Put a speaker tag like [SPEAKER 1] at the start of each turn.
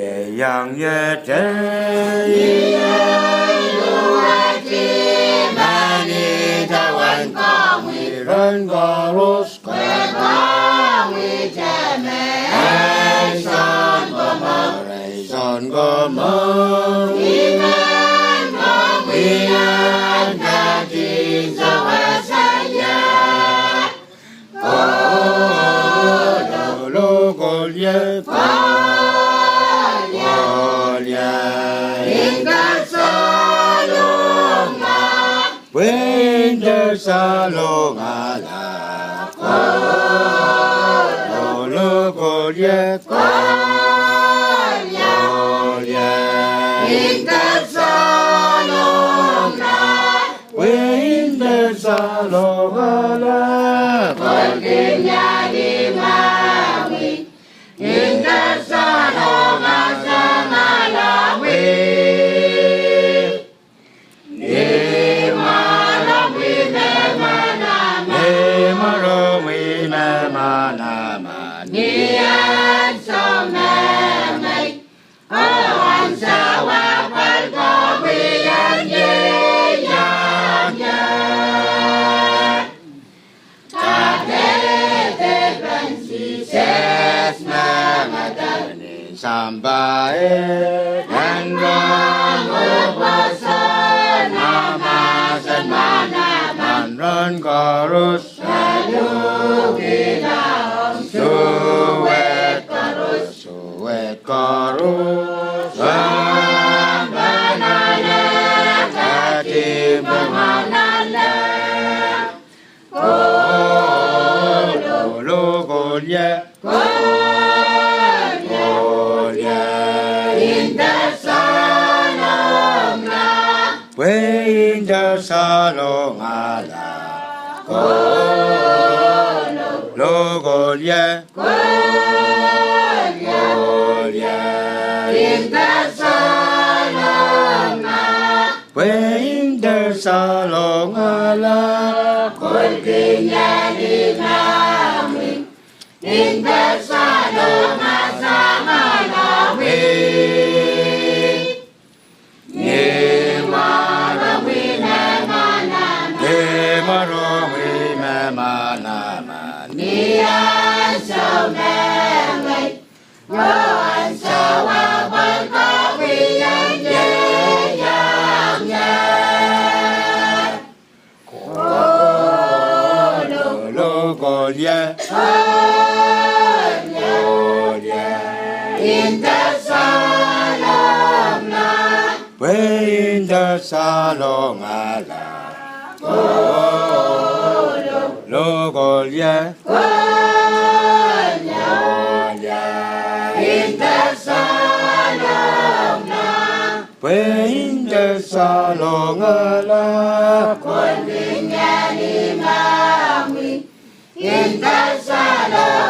[SPEAKER 1] 夜阳月真，
[SPEAKER 2] 一人如爱之，万里的万光为
[SPEAKER 1] 人高如水，
[SPEAKER 2] 光为真美，爱上个梦，
[SPEAKER 1] 爱上个梦，
[SPEAKER 2] 一人梦为人的金色和山野，哦，
[SPEAKER 1] 如果也不为的沙龙啊啦，如果也过
[SPEAKER 2] 因的沙龙啊，
[SPEAKER 1] 为的沙龙啊啦，
[SPEAKER 2] 我给呀的妈咪，因的沙龙啊沙马拉维。你安上妹妹，安上我本个为人也样样，他的本是谁么的
[SPEAKER 1] 你上百人
[SPEAKER 2] 让我不说那么什么那么
[SPEAKER 1] 人高如水，
[SPEAKER 2] 如给他。
[SPEAKER 1] suwe karus
[SPEAKER 2] banana kati banana
[SPEAKER 1] golye
[SPEAKER 2] inda salong la
[SPEAKER 1] we inda salong ala golye
[SPEAKER 2] inda salong la
[SPEAKER 1] we inda salong ala
[SPEAKER 2] kulkinya di kami inda salong sama lawi ni marawi na mana
[SPEAKER 1] marawi na mana
[SPEAKER 2] ni an sao mẹ mày nhớ an sao à vẫn có vì anh dễ dàng nhé
[SPEAKER 1] lo golye
[SPEAKER 2] in the salon la
[SPEAKER 1] we inda salong ala lo golye
[SPEAKER 2] in the salon la
[SPEAKER 1] we inda salong ala
[SPEAKER 2] con đi nhà đi mà mình in the salon